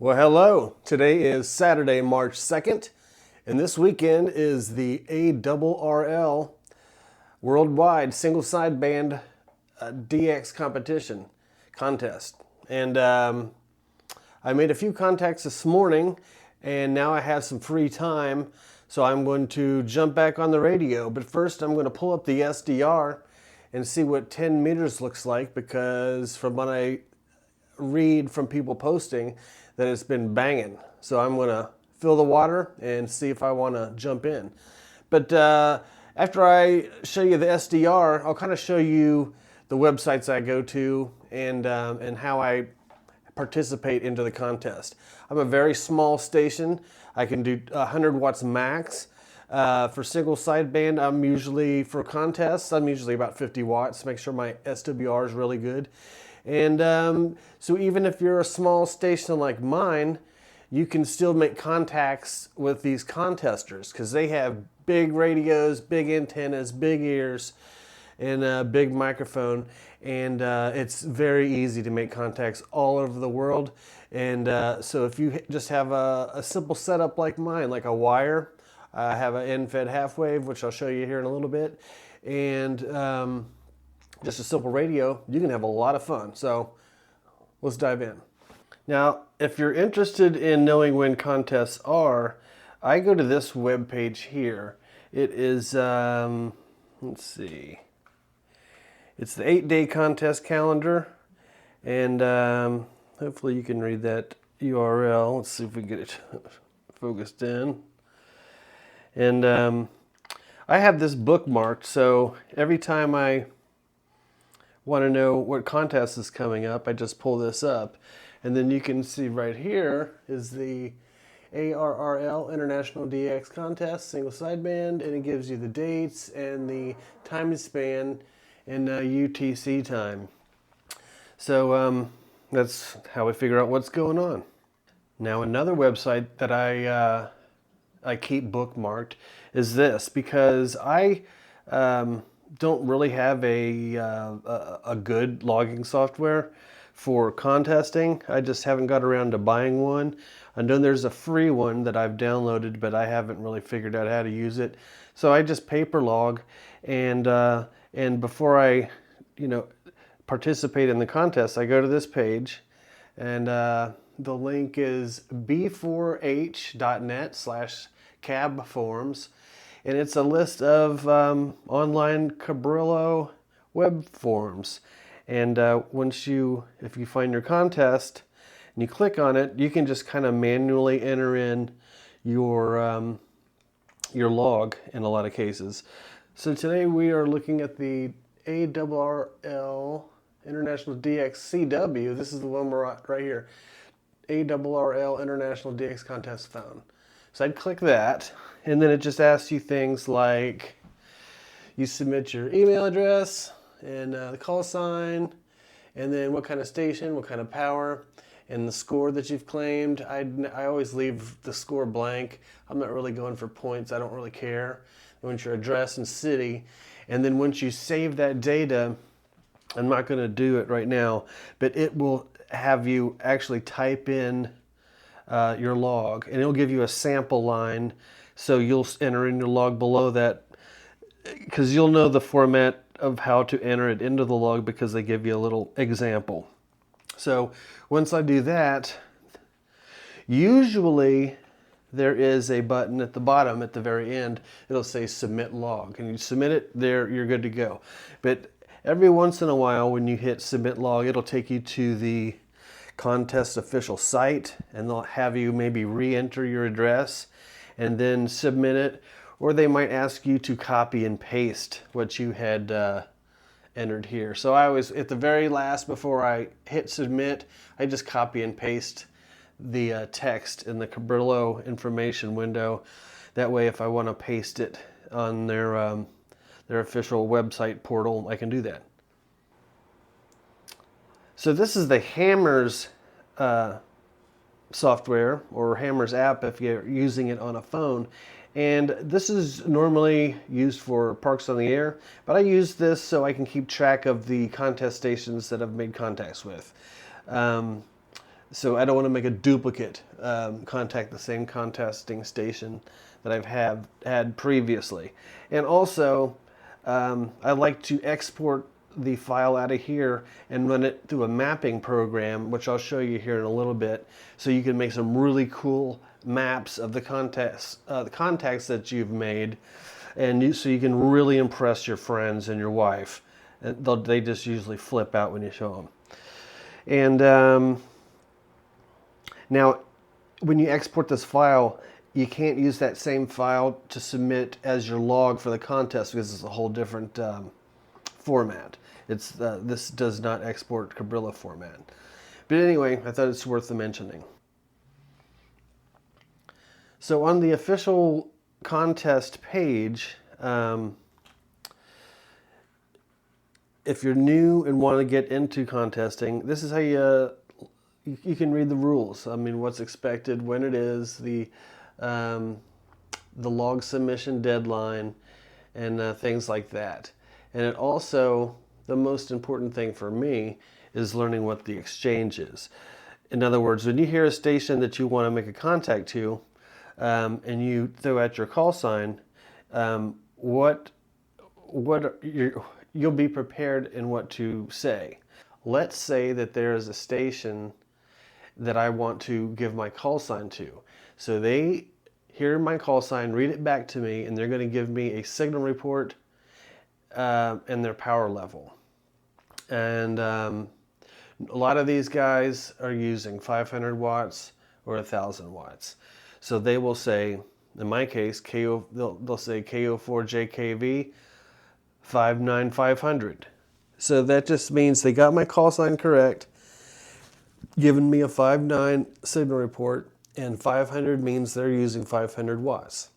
Well, hello. Today is Saturday, March 2nd, and this weekend is the ARRL Worldwide Single Sideband DX contest. And I made a few contacts this morning, and now I have some free time, so I'm going to jump back on the radio. But first, I'm going to pull up the SDR and see what 10 meters looks like, because from what I read from people posting, that it's been banging. So I'm going to fill the water and see if I want to jump in. But after I show you the SDR, I'll kind of show you the websites I go to and how I participate into the contest. I'm a very small station. I can do 100 watts max. For single sideband, for contests, I'm usually about 50 watts. Make sure my SWR is really good. And so even if you're a small station like mine, you can still make contacts with these contesters, because they have big radios, big antennas, big ears, and a big microphone. And it's very easy to make contacts all over the world. And so if you just have a simple setup like mine, like a wire, I have an end-fed half wave, which I'll show you here in a little bit, and just a simple radio, you can have a lot of fun. So let's dive in. Now, if you're interested in knowing when contests are, I go to this web page here. It is, let's see, it's the 8-day contest calendar, and hopefully you can read that URL. Let's see if we get it focused in. And I have this bookmarked, so every time I want to know what contest is coming up, I just pull this up, and then you can see right here is the ARRL International DX contest single sideband, and it gives you the dates and the time span and UTC time. So that's how we figure out what's going on. Now, another website that I keep bookmarked is this, because I don't really have a good logging software for contesting. I just haven't got around to buying one. I know there's a free one that I've downloaded, but I haven't really figured out how to use it. So I just paper log, and before I participate in the contest, I go to this page, and the link is b4h.net/cab forums. And it's a list of online Cabrillo web forums. And if you find your contest and you click on it, you can just kind of manually enter in your log in a lot of cases. So today we are looking at the ARRL International DX CW. This is the one we're at right here. ARRL International DX contest found. So I'd click that, and then it just asks you things like you submit your email address and the call sign, and then what kind of station, what kind of power, and the score that you've claimed. I always leave the score blank. I'm not really going for points. I don't really care. I want your address and city. And then once you save that data, I'm not going to do it right now, but it will have you actually type in your log, and it'll give you a sample line, so you'll enter in your log below that, because you'll know the format of how to enter it into the log, because they give you a little example. So once I do that, usually there is a button at the bottom at the very end. It'll say submit log, and you submit it there, you're good to go. But every once in a while when you hit submit log, it'll take you to the contest official site, and they'll have you maybe re-enter your address and then submit it, or they might ask you to copy and paste what you had entered here. So I always, at the very last, before I hit submit, I just copy and paste the text in the Cabrillo information window. That way, if I want to paste it on their official website portal, I can do that. So this is the Hammers software, or Hammers app if you're using it on a phone. And this is normally used for Parks on the Air, but I use this so I can keep track of the contest stations that I've made contacts with. So I don't want to make a duplicate contact the same contesting station that I've had previously. And also, I like to export the file out of here and run it through a mapping program, which I'll show you here in a little bit, so you can make some really cool maps of the contacts that you've made, and so you can really impress your friends and your wife. And they just usually flip out when you show them. And now, when you export this file, you can't use that same file to submit as your log for the contest because it's a whole different format. This does not export Cabrilla format. But anyway, I thought it's worth mentioning. So on the official contest page, if you're new and want to get into contesting, this is how you can read the rules. I mean, what's expected, when it is, the log submission deadline, and things like that. And it also, the most important thing for me is learning what the exchange is. In other words, when you hear a station that you want to make a contact to, and you throw out your call sign, you'll be prepared in what to say. Let's say that there is a station that I want to give my call sign to. So they hear my call sign, read it back to me, and they're going to give me a signal report and their power level. And a lot of these guys are using 500 watts or 1,000 watts. So they will say, in my case, they'll say KO4JKV 59500. So that just means they got my call sign correct, giving me a 5.9 signal report, and 500 means they're using 500 watts.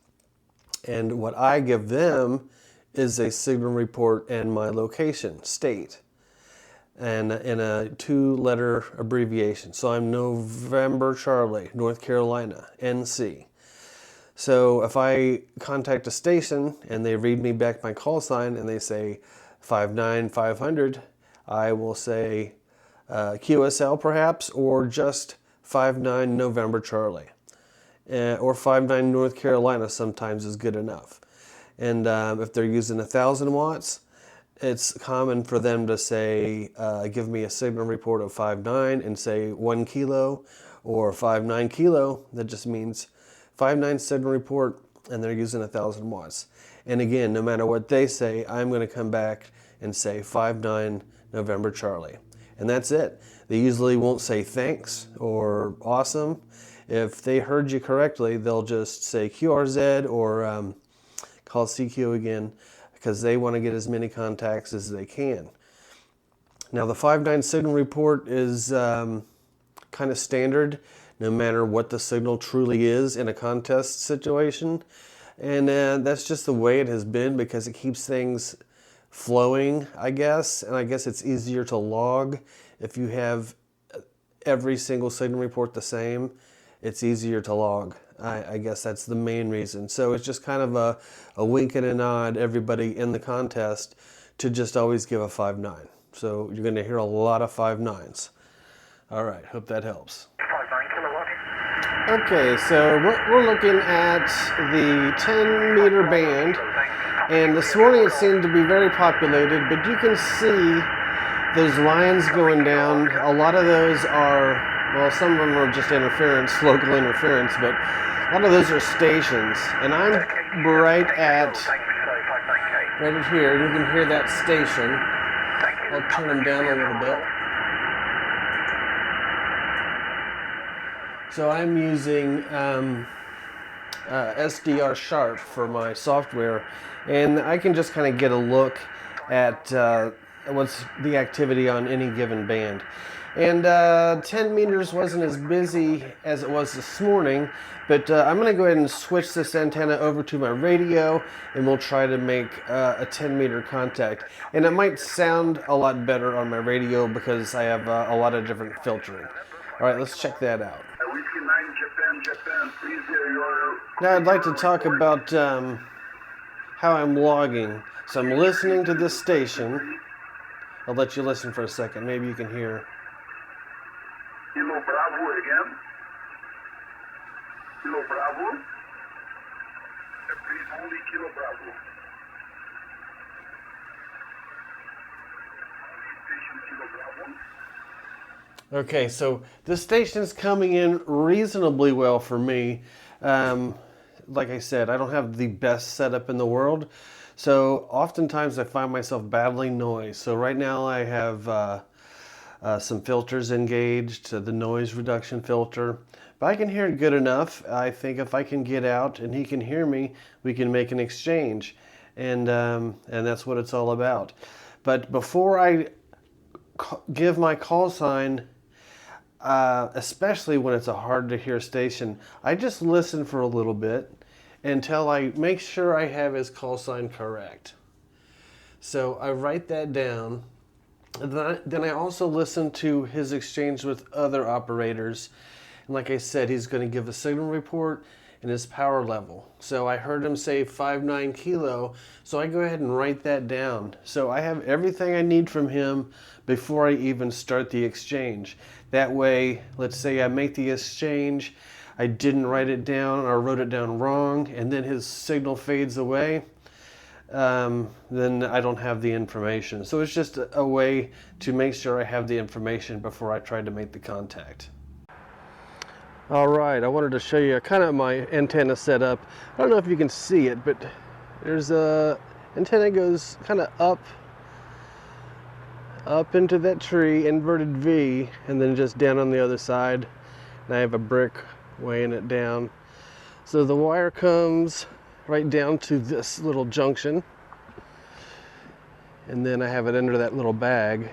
And what I give them is a signal report and my location, state, and in a 2-letter abbreviation. So I'm November Charlie, North Carolina, NC. So if I contact a station and they read me back my call sign and they say 59500, I will say QSL perhaps, or just 59 November Charlie. Or 59 North Carolina sometimes is good enough. And if they're using 1,000 watts, it's common for them to say, give me a signal report of 5.9 and say 1 kilo or 5.9 kilo. That just means 5.9 signal report, and they're using 1,000 watts. And again, no matter what they say, I'm going to come back and say 5.9 November Charlie. And that's it. They usually won't say thanks or awesome. If they heard you correctly, they'll just say QRZ or call CQ again, because they want to get as many contacts as they can. Now the 5.9 signal report is kind of standard no matter what the signal truly is in a contest situation. And that's just the way it has been because it keeps things flowing, I guess. And I guess it's easier to log if you have every single signal report the same. It's easier to log. I guess that's the main reason. So it's just kind of a wink and a nod, everybody in the contest, to just always give a 5.9. So you're going to hear a lot of 5.9s. All right, hope that helps. 5.9 kilowatt. Okay, so we're looking at the 10-meter band, and this morning it seemed to be very populated, but you can see those lines going down. A lot of those are, well, some of them are just interference, local interference, but a lot of those are stations. And I'm right here. You can hear that station. I'll turn them down a little bit. So I'm using SDR Sharp for my software, and I can just kind of get a look at what's the activity on any given band. And 10 meters wasn't as busy as it was this morning, but I'm going to go ahead and switch this antenna over to my radio, and we'll try to make a 10-meter contact. And it might sound a lot better on my radio because I have a lot of different filtering. All right, let's check that out. Now I'd like to talk about how I'm logging. So I'm listening to this station. I'll let you listen for a second. Maybe you can hear. Kilo Bravo Kilo Bravo. Station Kilo Bravo. Okay, so this station's coming in reasonably well for me. Like I said, I don't have the best setup in the world, so oftentimes I find myself battling noise. So right now I have some filters engaged, the noise reduction filter, but I can hear it good enough. I think if I can get out and he can hear me, we can make an exchange, and that's what it's all about. But before I give my call sign, especially when it's a hard to hear station, I just listen for a little bit until I make sure I have his call sign correct. So I write that down. And then I also listen to his exchange with other operators. And like I said, he's going to give a signal report and his power level. So I heard him say 59 kilo, so I go ahead and write that down. So I have everything I need from him before I even start the exchange. That way, let's say I make the exchange, I didn't write it down or wrote it down wrong, and then his signal fades away, then I don't have the information. So it's just a way to make sure I have the information before I try to make the contact. All right, I wanted to show you kind of my antenna setup. I don't know if you can see it, but there's a antenna goes kind of up into that tree, inverted V, and then just down on the other side. And I have a brick weighing it down. So the wire comes right down to this little junction, and then I have it under that little bag.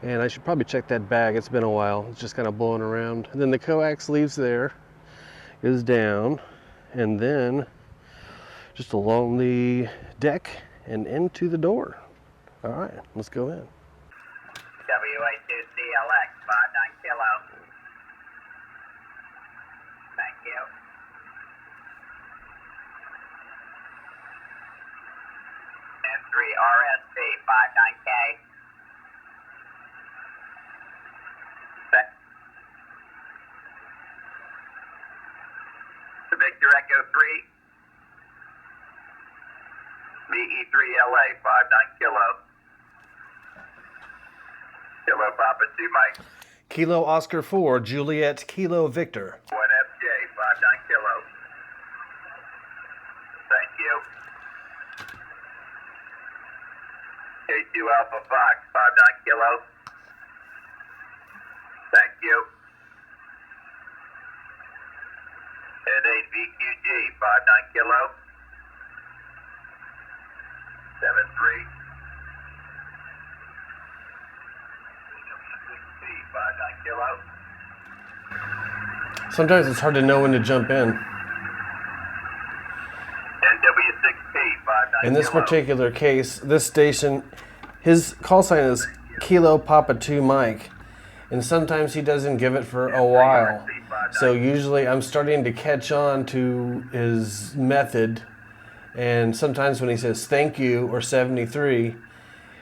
And I should probably check that bag. It's been a while. It's just kind of blowing around. And then the coax leaves there, goes down, and then just along the deck and into the door. All right, let's go in. WA2CLX, 59 kilo. Thank you. N3RSP, 59K. Victor Echo 3. VE3LA, 59 kilo. Kilo Papa 2 Mike. Kilo Oscar 4, Juliet Kilo Victor. 1FJ, 59 kilo. Thank you. K2 Alpha Fox, 59 kilo. Thank you. N8 VQG, 59 kilo. 73. 59 kilo. Sometimes it's hard to know when to jump in. NW6P, 59 In this kilo. particular case, this station, his call sign is Kilo Papa 2 Mike, and sometimes he doesn't give it for a while. So usually I'm starting to catch on to his method, and sometimes when he says thank you or 73,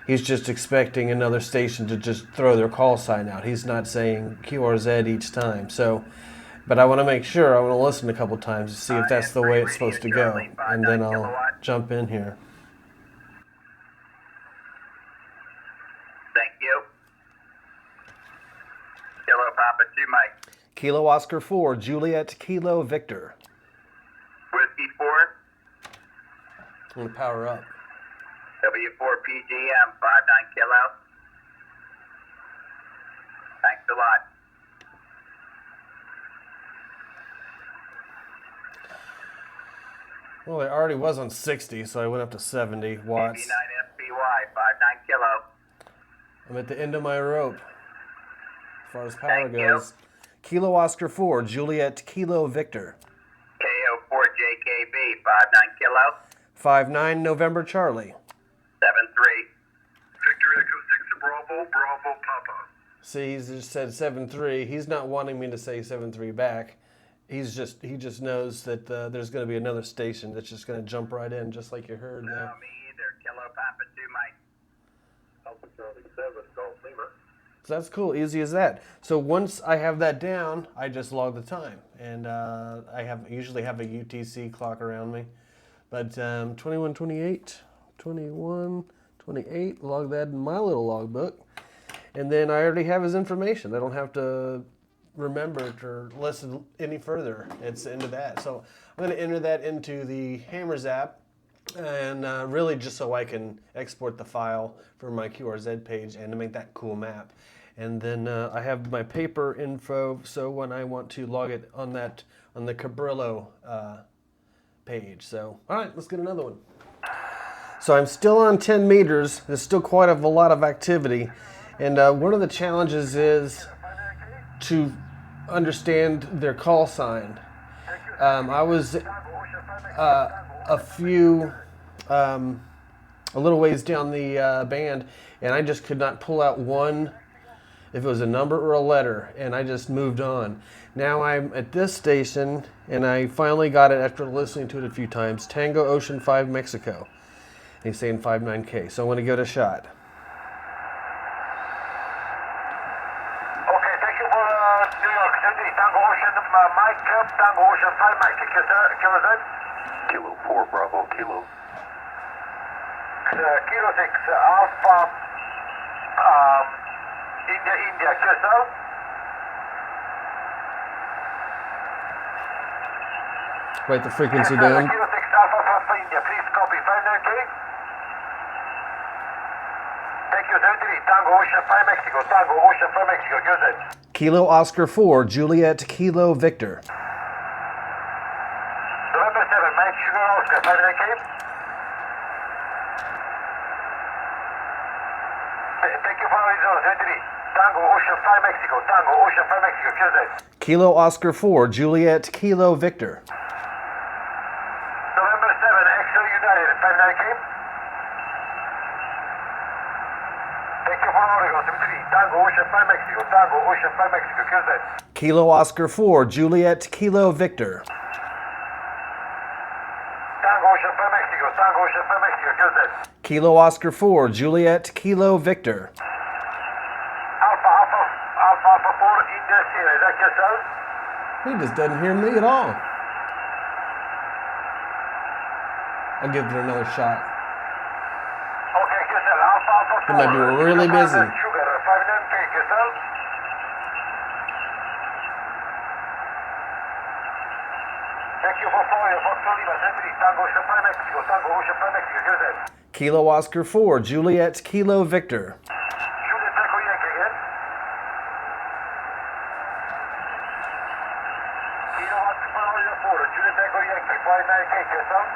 he's just expecting another station to just throw their call sign out. He's not saying QRZ each time. So, but I want to make sure, I want to listen a couple times to see if that's the way it's supposed to go, and then I'll jump in here. Thank you. Kilo Papa 2 Mike. Kilo Oscar 4, Juliet Kilo Victor. Whiskey 4. I'm going to power up. W4PGM, 59 kilo. Thanks a lot. Well, it already was on 60, so I went up to 70 watts. B9FPY, 59 kilo. I'm at the end of my rope as far as power Thank you. goes. Kilo Oscar 4, Juliet Kilo Victor. KO4JKB, 59 kilo. 59 November Charlie. 73. Victor Echo 6 Bravo, Bravo Papa. See, he's just said 7-3. He's not wanting me to say 7-3 back. He just knows that there's going to be another station that's just going to jump right in, just like you heard there. No, me either. Kilo Papa 2 Mike. Alpha Charlie 7, Golf Lima. So that's cool, easy as that. So once I have that down, I just log the time, and I usually have a UTC clock around me. But 2128, 2128, log that in my little logbook. And then I already have his information. I don't have to remember it or listen any further. It's into that. So I'm going to enter that into the Hammers app, and really just so I can export the file for my QRZ page and to make that cool map. And then I have my paper info, so when I want to log it on the Cabrillo page. So, all right, let's get another one. So I'm still on 10 meters. There's still quite a lot of activity. And one of the challenges is to understand their call sign. I was a little ways down the band, and I just could not pull out one, if it was a number or a letter, and I just moved on. Now I'm at this station, and I finally got it after listening to it a few times. Tango Ocean 5 Mexico. And he's saying 59K, so I'm going to give it a shot. Okay, thank you for New York City. Tango Ocean, Mike, Tango Ocean 5 Mike. QRZ? Kilo 4 Bravo Kilo. Kilo 6 Alpha, India, QSL. Write the frequency down. Kilo 6 Alpha India, please copy 59K. Thank you, 73. Tango Ocean 5 Mexico, Tango Ocean 5 Mexico, QZ. Kilo Oscar 4, Juliet Kilo Victor. November 7, Mike Sugar Oscar, 59K. Thank you for Arizona, 73. Tango Ocean 5 Mexico, Tango Ocean 5 Mexico, QZ. Kilo Oscar 4, Juliet Kilo Victor. November 7, Excel United, 59K. Thank you for Oregon, 73. Tango Ocean 5 Mexico, Tango Ocean 5 Mexico, QZ. Kilo Oscar 4, Juliet Kilo Victor. Tango Ocean 5 Mexico, Tango Ocean 5 Mexico, QZ. Kilo Oscar 4, Juliet Kilo Victor. Alpha 4, India Sierra, is that yourself? He just doesn't hear me at all. I'll give it another shot. Okay, QSL, Alpha 4. He might be really busy. Sugar, 59K, QSL. Thank you for following Foxtrot Lima, 73. Tango Ocean 5 Mexico, Tango Ocean 5 Mexico, QZ. Kilo Oscar 4, Juliet Kilo Victor. Juliet Echo Yankee again. Kilo Oscar 4, Juliet Echo Yankee, 59K, QSL.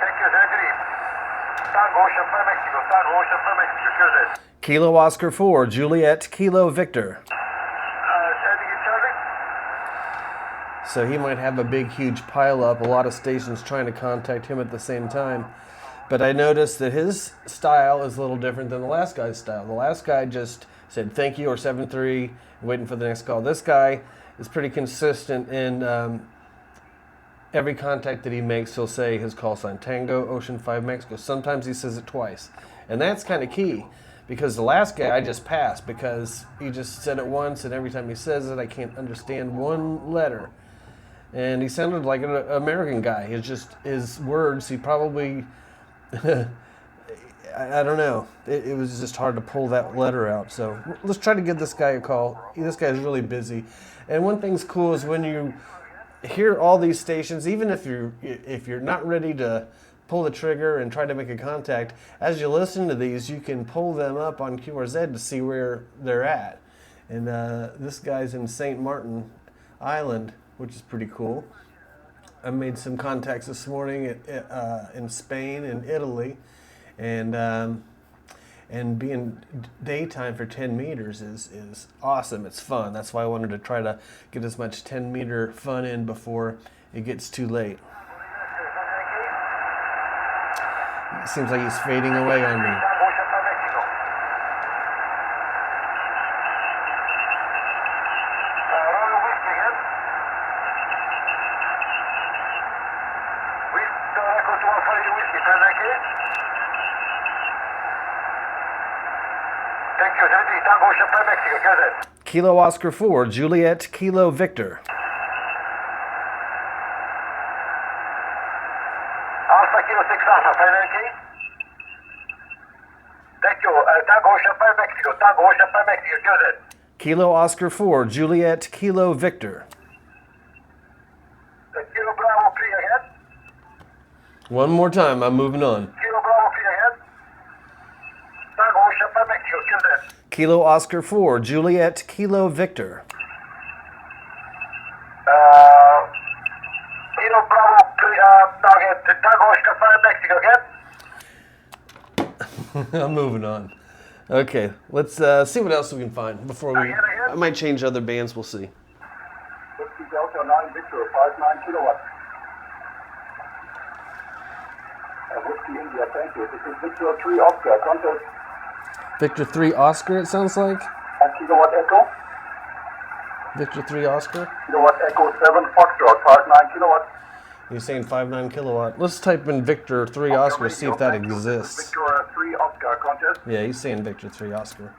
Thank you, 73. Tango Ocean 5 Mexico, Tango Ocean 5 Mexico, QZ. Kilo Oscar 4, Juliet Kilo Victor. Sending in traffic. So he might have a big, huge pile up, a lot of stations trying to contact him at the same time. But I noticed that his style is a little different than the last guy's style. The last guy just said thank you or 7-3, waiting for the next call. This guy is pretty consistent in every contact that he makes. He'll say his call sign, Tango Ocean 5 Mexico. Sometimes he says it twice. And that's kind of key, because the last guy I just passed because he just said it once, and every time he says it, I can't understand one letter. And he sounded like an American guy. It's just his words, he probably, I don't know. It was just hard to pull that letter out. So let's try to give this guy a call. This guy's really busy. And one thing's cool is when you hear all these stations, even if you're not ready to pull the trigger and try to make a contact, as you listen to these, you can pull them up on QRZ to see where they're at. And this guy's in St. Martin Island, which is pretty cool. I made some contacts this morning in Spain and Italy, and being daytime for 10 meters is awesome. It's fun. That's why I wanted to try to get as much 10 meter fun in before it gets too late. It seems like he's fading away on me. Tango Ocean 5 Mexico. Royal Whiskey again. Echo to Alpha Lady Whiskey, 59K. Thank you, 70. Tango Ocean 5 Mexico, QZ. Kilo Oscar 4, Juliet Kilo Victor. Kilo Oscar 4, Juliet, Kilo Victor. Kilo Bravo 3 ahead. One more time, I'm moving on. Kilo Bravo 3 ahead. Tango Ocean 5 Mexico, QZ. Kilo Oscar 4, Juliet, Kilo Victor. Kilo Bravo 3, target Tango Ocean 5 Mexico, again. I'm moving on. Okay, let's see what else we can find before we... I might change other bands, we'll see. Whiskey Delta 9 Victor, 59 kilowatts. Whiskey India, thank you. This is Victor 3 Oscar, contest. Victor 3 Oscar, it sounds like? Kilowatt Echo. Victor 3 Oscar? Kilowatt Echo 7 Foxtrot, 59 kilowatts. You're saying 59 kilowatt. Let's type in Victor 3 Oscar, see if that exists. Victor 3 Oscar, contest. Yeah, he's saying Victor 3 Oscar.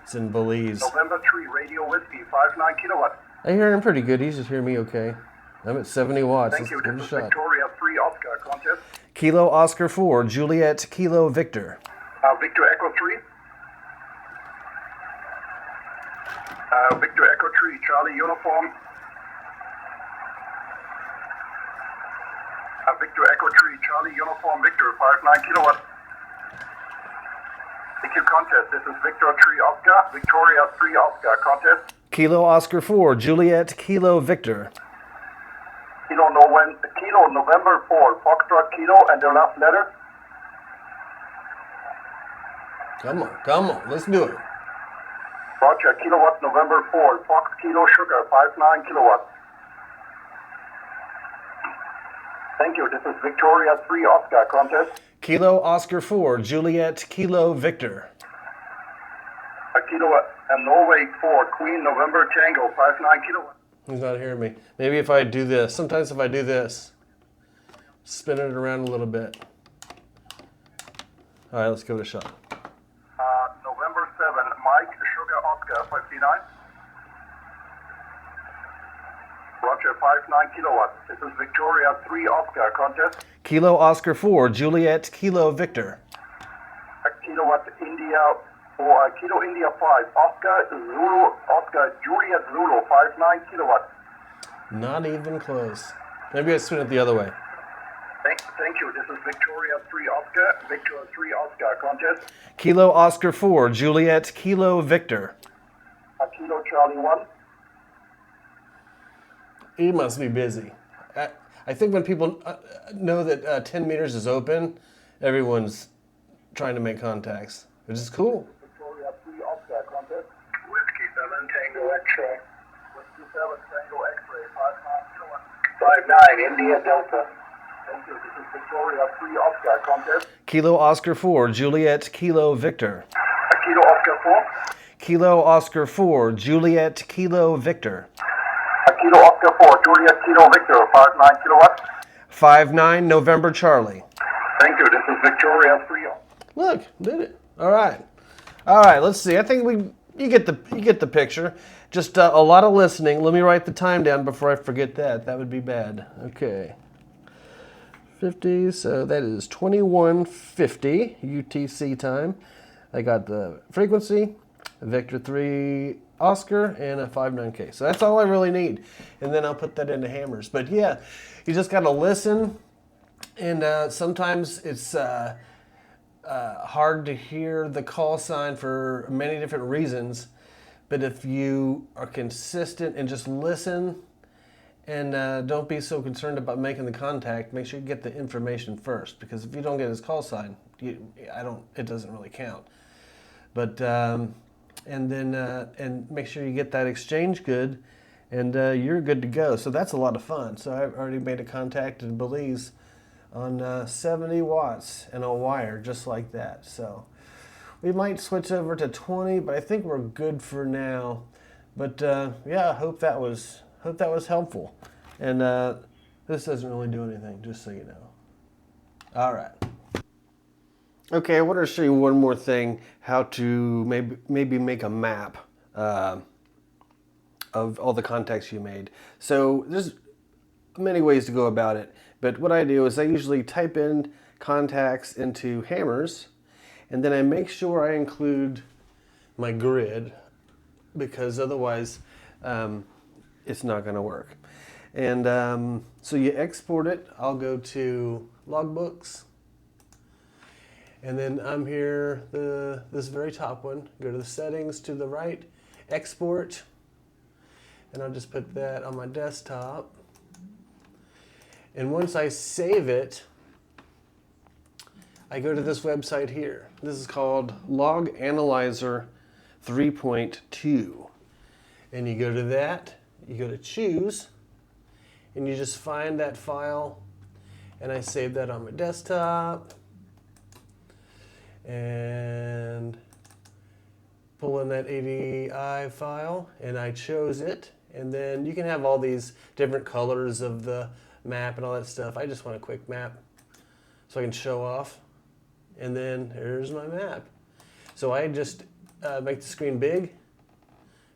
It's in Belize. November 3 Radio Whiskey, 59 kilowatts. I hear him pretty good. He should hear me okay. I'm at 70 watts. Thank you. Let's give it a This is shot. Victoria 3 Oscar, contest. Kilo Oscar 4, Juliet, Kilo Victor. Victor Echo 3. Victor Echo 3, Charlie Uniform. Victor Echo 3, Charlie Uniform, Victor, 59 kilowatts. Thank you, contest. This is Victor 3 Oscar, Victoria 3 Oscar, contest. Kilo Oscar 4, Juliet, Kilo Victor. Kilo November 4, Foxtrot Kilo, and the last letter. Come on, let's do it. Roger, kilowatt November 4, Fox Kilo Sugar, 59 kilowatts. Thank you. This is Victoria 3 Oscar, contest. Kilo Oscar 4, Juliet, Kilo Victor. Kilowatt and Norway 4, Queen November Tango, 59 kilowatts. He's not hearing me. Maybe if I do this. Sometimes if I do this, spin it around a little bit. All right, let's give it a shot. November 7, Mike Sugar Oscar, 59. Roger, 59 kilowatts. This is Victoria 3 Oscar, contest. Kilo Oscar 4, Juliet, Kilo Victor. Kilowatt India, or Kilo India 5, Oscar Zulu, Oscar Juliet Zulu, 59 kilowatts. Not even close. Maybe I spin it the other way. Thank you. This is Victoria 3 Oscar, Victor 3 Oscar, contest. Kilo Oscar 4, Juliet, Kilo Victor. Kilo Charlie 1. He must be busy. I think when people know that 10 meters is open, everyone's trying to make contacts, which is cool. Victoria 3 Oscar, contest. Whiskey 7 Tango X-ray. Whiskey 7 Tango X-ray, 59 kilowatts. 59 India Delta. Thank you. This is Victoria 3 Oscar, contest. Kilo Oscar 4, Juliet, Kilo Victor. Kilo Oscar 4. Kilo Oscar 4, Juliet, Kilo Victor. Kilo Oscar 4, Juliet Kilo Victor, 59 kilowatts. 59 November Charlie. Thank you. This is Victoria 3. Look, did it. All right, let's see. I think you get the picture. Just a lot of listening. Let me write the time down before I forget that. That would be bad. Okay. 50, so that is 2150 UTC time. I got the frequency, Victor 3 Oscar, and a 59K. So that's all I really need. And then I'll put that into hammers. But yeah, you just got to listen. And sometimes it's hard to hear the call sign for many different reasons. But if you are consistent and just listen, and don't be so concerned about making the contact. Make sure you get the information first, because if you don't get his call sign, it doesn't really count. But and make sure you get that exchange good, and you're good to go. So that's a lot of fun. So I've already made a contact in Belize on 70 watts and a wire just like that. So we might switch over to 20, but I think we're good for now. But yeah, I hope that was helpful. And this doesn't really do anything, just so you know. All right. Okay, I want to show you one more thing, how to maybe make a map of all the contacts you made. So there's many ways to go about it, but what I do is I usually type in contacts into hammers, and then I make sure I include my grid because otherwise it's not going to work. And so you export it. I'll go to logbooks. And then I'm here, this very top one. Go to the settings to the right, export. And I'll just put that on my desktop. And once I save it, I go to this website here. This is called Log Analyzer 3.2. And you go to that, you go to choose, and you just find that file. And I save that on my desktop. And pull in that ADI file, and I chose it. And then you can have all these different colors of the map and all that stuff. I just want a quick map so I can show off. And then here's my map. So I just make the screen big.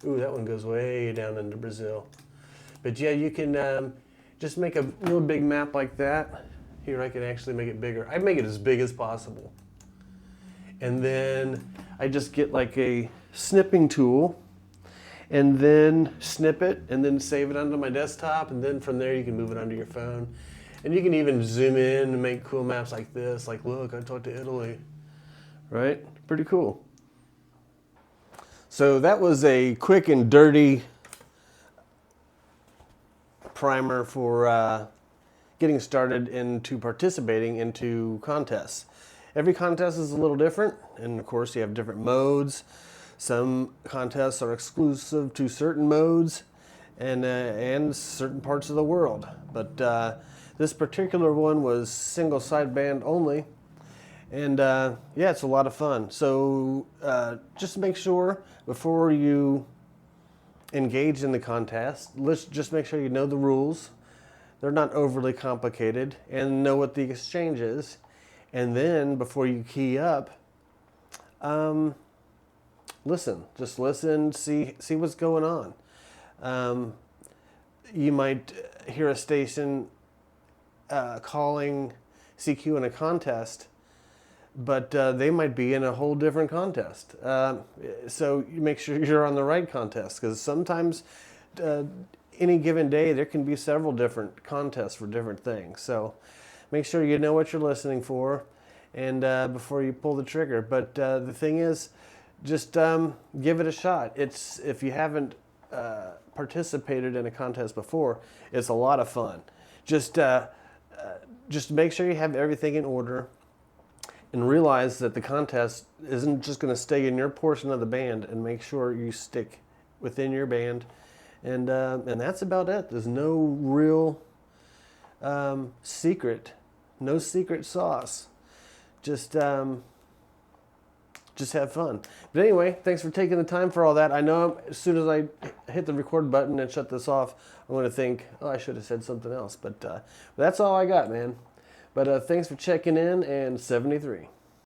Ooh, that one goes way down into Brazil. But yeah, you can just make a real big map like that. Here, I can actually make it bigger. I make it as big as possible. And then I just get like a snipping tool and then snip it and then save it onto my desktop. And then from there you can move it onto your phone. And you can even zoom in and make cool maps like this. Like, look, I talked to Italy. Right? Pretty cool. So that was a quick and dirty primer for getting started into participating into contests. Every contest is a little different, and of course you have different modes. Some contests are exclusive to certain modes and certain parts of the world. But this particular one was single sideband only, and yeah, it's a lot of fun. So just make sure before you engage in the contest, let's just make sure you know the rules. They're not overly complicated, and know what the exchange is. And then before you key up, listen, just listen, see what's going on. You might hear a station calling CQ in a contest, but they might be in a whole different contest. So you make sure you're on the right contest, because sometimes any given day there can be several different contests for different things. So make sure you know what you're listening for, and before you pull the trigger. But the thing is, just give it a shot. If you haven't participated in a contest before, it's a lot of fun. Just make sure you have everything in order, and realize that the contest isn't just going to stay in your portion of the band, and make sure you stick within your band. And that's about it. There's no real secret. No secret sauce. Just have fun. But anyway, thanks for taking the time for all that. I know as soon as I hit the record button and shut this off, I'm going to think, oh, I should have said something else. But that's all I got, man. But thanks for checking in, and 73.